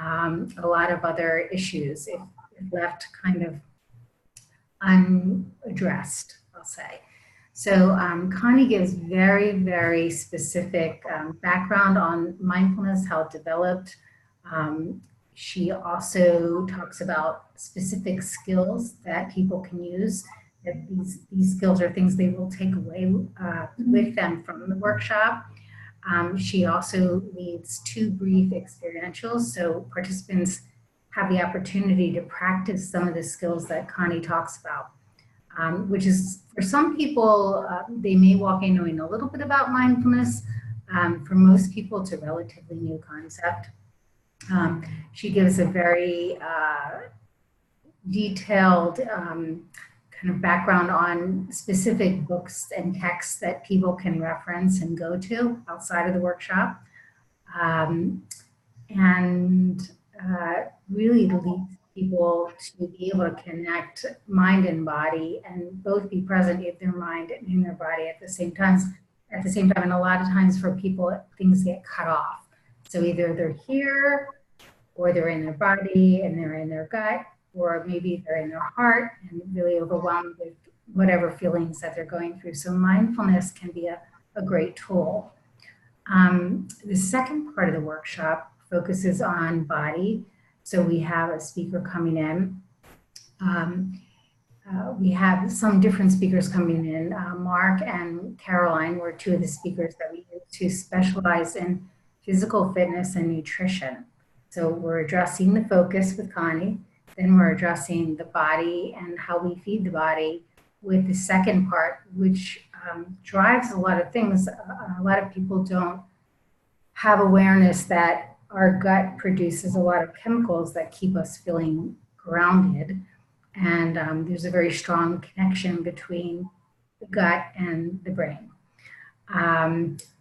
a lot of other issues if left kind of unaddressed, I'll say. So Connie gives very, very specific background on mindfulness, how it developed. She also talks about specific skills that people can use. That these skills are things they will take away with them from the workshop. She also leads 2 brief experientials, so participants have the opportunity to practice some of the skills that Connie talks about, which is, for some people, they may walk in knowing a little bit about mindfulness. For most people, it's a relatively new concept. She gives a very detailed kind of background on specific books and texts that people can reference and go to outside of the workshop. And really leads people to be able to connect mind and body and both be present in their mind and in their body at the same time. And a lot of times for people, things get cut off. So either they're here, or they're in their body and they're in their gut, or maybe they're in their heart and really overwhelmed with whatever feelings that they're going through. So mindfulness can be a great tool. The second part of the workshop focuses on body. So we have a speaker coming in. We have some different speakers coming in. Mark and Caroline were 2 of the speakers that we used who specialize in physical fitness and nutrition. So we're addressing the focus with Connie, then we're addressing the body and how we feed the body with the second part, which drives a lot of things. A lot of people don't have awareness that our gut produces a lot of chemicals that keep us feeling grounded. And there's a very strong connection between the gut and the brain.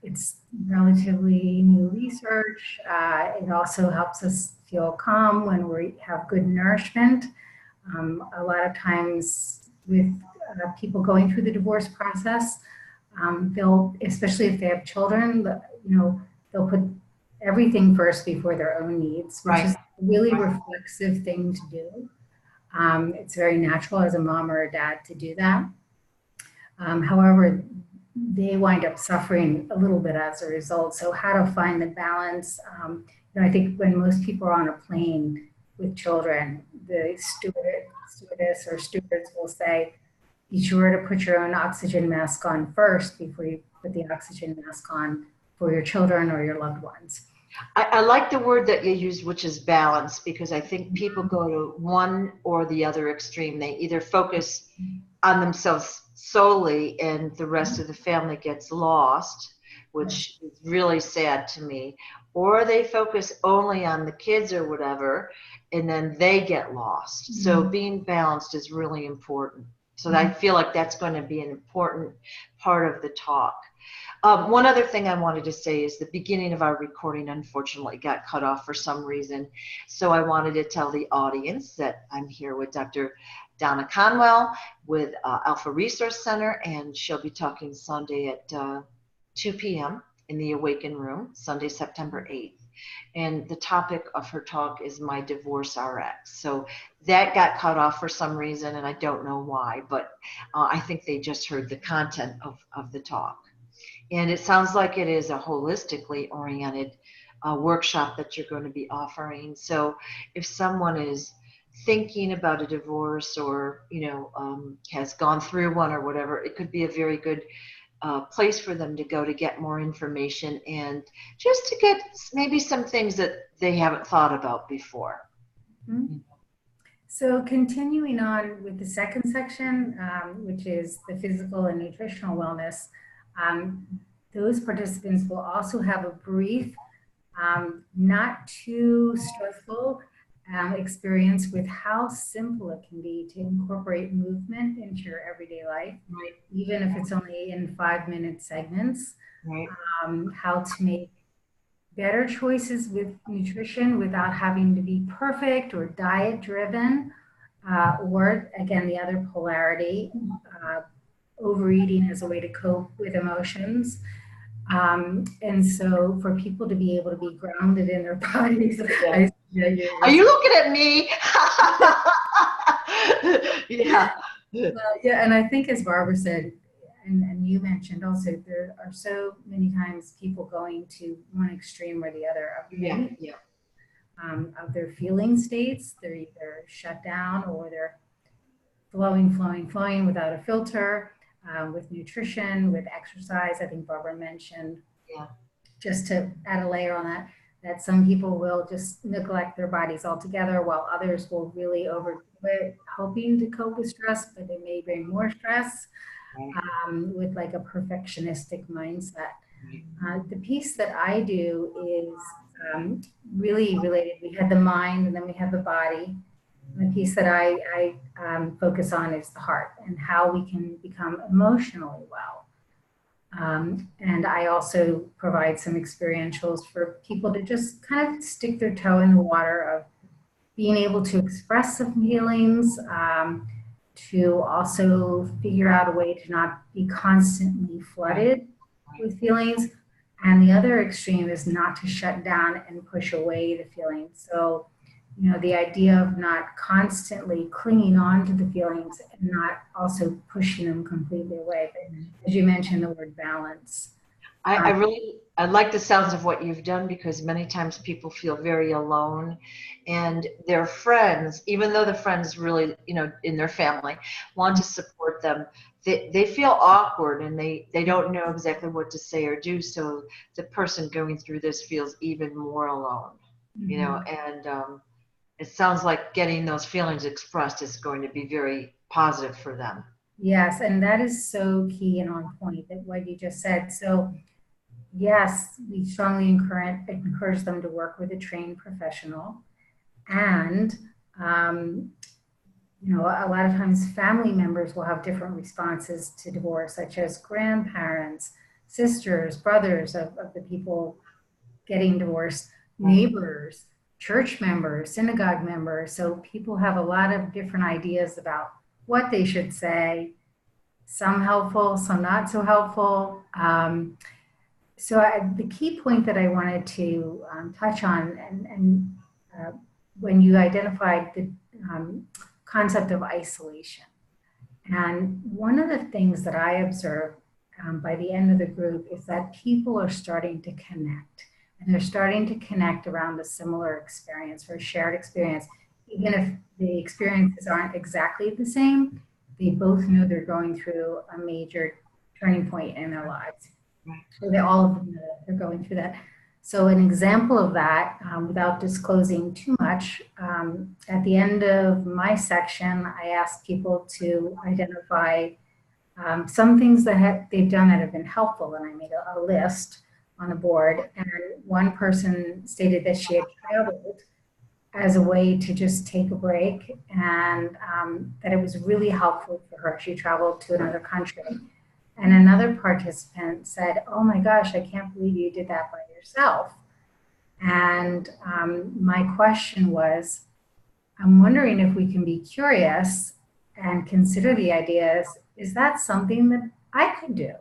It's relatively new research. It also helps us feel calm when we have good nourishment. A lot of times with people going through the divorce process, they'll, especially if they have children, they'll put everything first before their own needs, which is a really reflexive thing to do. It's very natural as a mom or a dad to do that. However, they wind up suffering a little bit as a result. So how to find the balance. I think when most people are on a plane with children, the stewardess or stewards will say, be sure to put your own oxygen mask on first before you put the oxygen mask on for your children or your loved ones. I like the word that you used, which is balance, because I think people go to one or the other extreme. They either focus on themselves solely and the rest of the family gets lost, which is really sad to me, or they focus only on the kids or whatever, and then they get lost. Mm-hmm. So being balanced is really important. So I feel like that's going to be an important part of the talk. One other thing I wanted to say is the beginning of our recording unfortunately got cut off for some reason. So I wanted to tell the audience that I'm here with Dr. Donna Conwell with Alpha Resource Center, and she'll be talking Sunday at 2 p.m. in the Awaken Room, Sunday, September 8th. And the topic of her talk is My Divorce RX. So that got cut off for some reason, and I don't know why, but I think they just heard the content of the talk. And it sounds like it is a holistically oriented workshop that you're going to be offering. So if someone is thinking about a divorce or, has gone through one or whatever, it could be a very good place for them to go to get more information and just to get maybe some things that they haven't thought about before. Mm-hmm. So continuing on with the second section, which is the physical and nutritional wellness, those participants will also have a brief, not too stressful experience with how simple it can be to incorporate movement into your everyday life, right? Even if it's only in 5-minute segments, right. How to make better choices with nutrition without having to be perfect or diet driven, or again, the other polarity, overeating as a way to cope with emotions. And so for people to be able to be grounded in their bodies, I Yeah, Are you looking at me? Yeah. well, yeah, and I think as Barbara said, and you mentioned also, there are so many times people going to one extreme or the other of Yeah, many yeah, of their feeling states. They're either shut down or they're flowing, flowing, flowing without a filter, with nutrition, with exercise. I think Barbara mentioned, yeah. just to add a layer on that, that some people will just neglect their bodies altogether while others will really overdo it, hoping to cope with stress, but they may bring more stress Right, with like a perfectionistic mindset. right. The piece that I do is really related. We had the mind and then we have the body. And the piece that I focus on is the heart and how we can become emotionally well. And I also provide some experientials for people to just kind of stick their toe in the water of being able to express some feelings, to also figure out a way to not be constantly Right, flooded right. with feelings. And the other extreme is not to shut down and push away the feelings. So, you know, the idea of not constantly clinging on to the feelings and not also pushing them completely away. But as you mentioned, the word balance. I Um, really I like the sounds of what you've done because many times people feel very alone and their friends, even though the friends really, in their family want to support them, they feel awkward and they don't know exactly what to say or do. So the person going through this feels even more alone, mhm. and it sounds like getting those feelings expressed is going to be very positive for them. Yes, and that is so key and on point that what you just said. So yes, we strongly encourage them to work with a trained professional. And, um, you know, a lot of times family members will have different responses to divorce, such as grandparents, sisters, brothers of the people getting divorced, Right. neighbors, church members, synagogue members. So people have a lot of different ideas about what they should say, some helpful, some not so helpful. The key point that I wanted to touch on, and when you identified the concept of isolation, and one of the things that I observe by the end of the group is that people are starting to connect, and they're starting to connect around a similar experience or a shared experience, even if the experiences aren't exactly the same. They both know they're going through a major turning point in their lives. Right. So they all of them know that they're going through that. So an example of that, without disclosing too much, at the end of my section, I asked people to identify some things that they've done that have been helpful, and I made a list on a board. And one person stated that she had traveled as a way to just take a break, and that it was really helpful for her. She traveled to another country. And another participant said, "Oh my gosh, I can't believe you did that by yourself." And my question was, I'm wondering if we can be curious and consider the ideas. Is that something that I could do?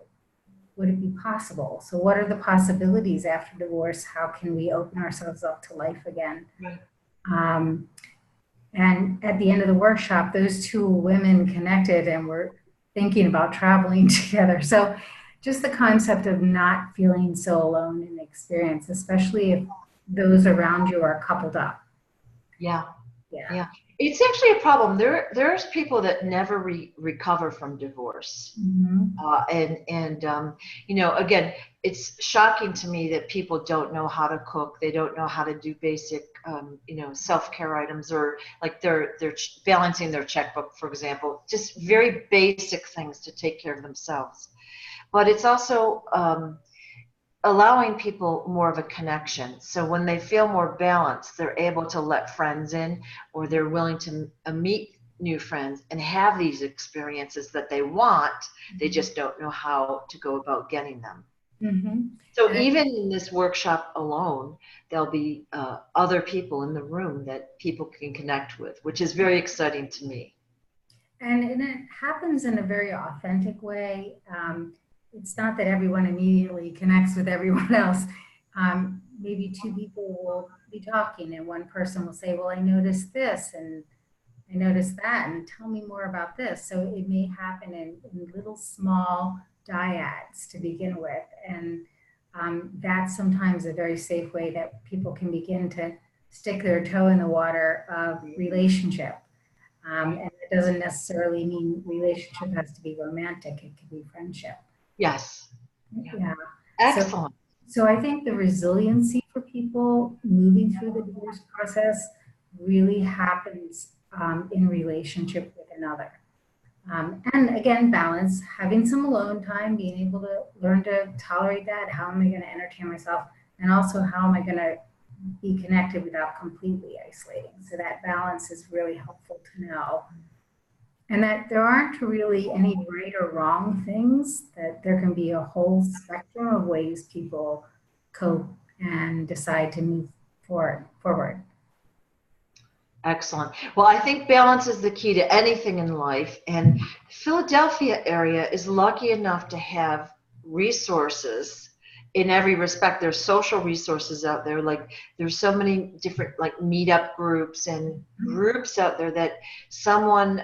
Would it be possible? So, what are the possibilities after divorce? How can we open ourselves up to life again? Right. Um, and at the end of the workshop, those two women connected and were thinking about traveling together. So, just the concept of not feeling so alone in the experience, especially if those around you are coupled up. Yeah. Yeah. Yeah, it's actually a problem. There's people that never recover from divorce, Mhm. and again, it's shocking to me that people don't know how to cook. They don't know how to do basic, self-care items, or like they're balancing their checkbook, for example. Just very basic things to take care of themselves. But it's also allowing people more of a connection. So when they feel more balanced, they're able to let friends in, or they're willing to meet new friends and have these experiences that they want. They just don't know how to go about getting them. Mhm. So And even in this workshop alone, there'll be other people in the room that people can connect with, which is very exciting to me. and it happens in a very authentic way. It's not that everyone immediately connects with everyone else. Maybe two people will be talking, and one person will say, well, I noticed this and I noticed that, and tell me more about this. So it may happen in little small dyads to begin with. And that's sometimes a very safe way that people can begin to stick their toe in the water of relationship. And it doesn't necessarily mean relationship has to be romantic, it could be friendship. Yes. Yeah. So, Excellent. so I think the resiliency for people moving through the divorce process really happens in relationship with another. And again, balance, having some alone time, being able to learn to tolerate that. How am I going to entertain myself? And also, how am I going to be connected without completely isolating? So that balance is really helpful to know. And that there aren't really any right or wrong things, that there can be a whole spectrum of ways people cope and decide to move forward. Excellent. Well, I think balance is the key to anything in life. And the Philadelphia area is lucky enough to have resources in every respect. There's social resources out there. Like there's so many different like meetup groups and groups out there that someone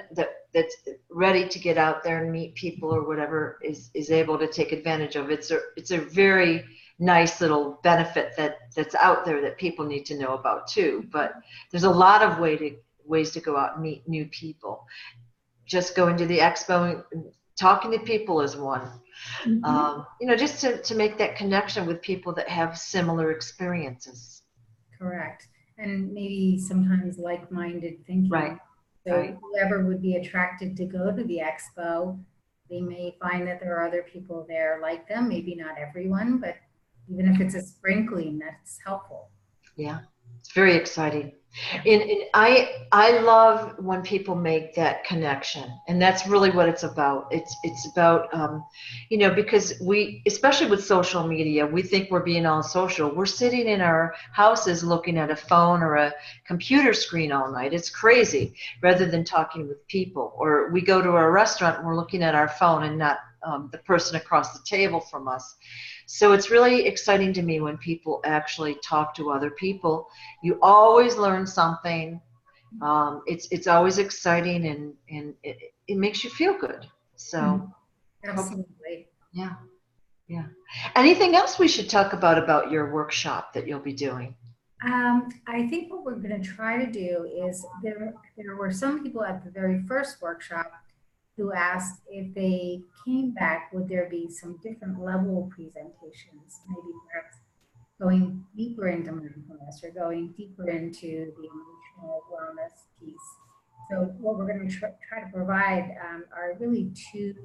that's ready to get out there and meet people or whatever is able to take advantage of. It's a very nice little benefit that's out there that people need to know about too. But there's a lot of ways to go out and meet new people. Just going to the expo and talking to people is one. Just to make that connection with people that have similar experiences. Correct. And maybe sometimes like-minded thinking. Right. So Right. whoever would be attracted to go to the expo, they may find that there are other people there like them, maybe not everyone, but even if it's a sprinkling, that's helpful. Yeah, it's very exciting. And I love when people make that connection, and that's really what it's about. It's about because we, especially with social media, we think we're being all social. We're sitting in our houses looking at a phone or a computer screen all night. It's crazy, rather than talking with people. Or we go to a restaurant and we're looking at our phone and not the person across the table from us. So it's really exciting to me when people actually talk to other people. You always learn something. It's always exciting, and it makes you feel good. So Absolutely. yeah, yeah. Anything else we should talk about your workshop that you'll be doing? I think what we're going to try to do is there were some people at the very first workshop who asked if they came back, would there be some different level presentations, maybe perhaps going deeper into mindfulness or going deeper into the emotional wellness piece. So what we're going to try to provide are really two,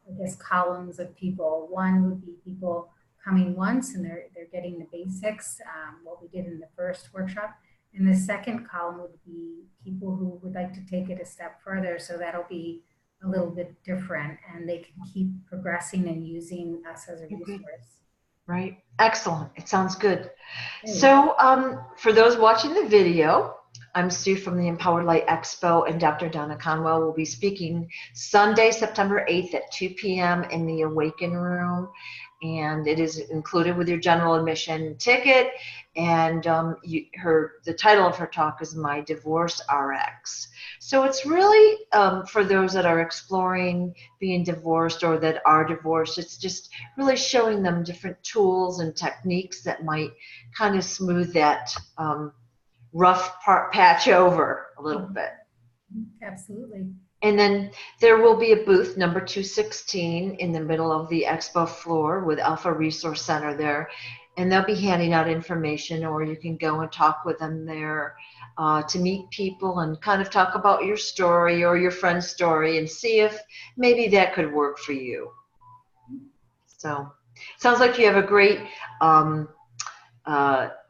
I guess, columns of people. One would be people coming once and they're getting the basics, what we did in the first workshop. And the second column would be people who would like to take it a step further. So that'll be a little bit different and they can keep progressing and using us as a resource. Right. Excellent. It sounds good. So for those watching the video, I'm Sue from the Empowered Light Expo, and Dr. Donna Conwell will be speaking Sunday, September 8th at 2 p.m. in the Awaken Room. And it is included with your general admission ticket. And the title of her talk is My Divorce RX. So it's really for those that are exploring being divorced or that are divorced. It's just really showing them different tools and techniques that might kind of smooth that rough patch over a little bit. Absolutely. And then there will be a booth number 216 in the middle of the expo floor with Alpha Resource Center there. And they'll be handing out information, or you can go and talk with them there to meet people and kind of talk about your story or your friend's story and see if maybe that could work for you. So sounds like you have a great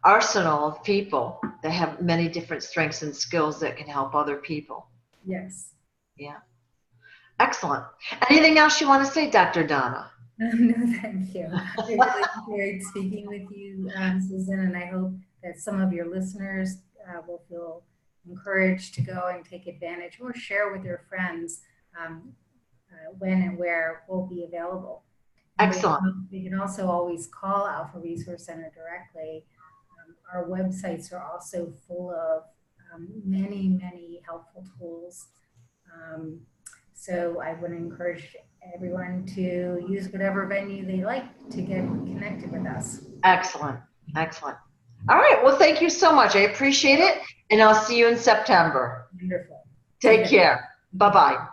arsenal of people that have many different strengths and skills that can help other people. Yes. Yeah. Excellent. Anything else you want to say, Dr. Donna? No, thank you. I really enjoyed speaking with you, Susan, and I hope that some of your listeners will feel encouraged to go and take advantage or share with their friends when and where will be available. Excellent. We can also always call Alpha Resource Center directly our websites are also full of many, many helpful tools. So I would encourage everyone to use whatever venue they like to get connected with us. Excellent. Excellent. All right. Well, thank you so much. I appreciate it. And I'll see you in September. Wonderful. Take care. Bye-bye.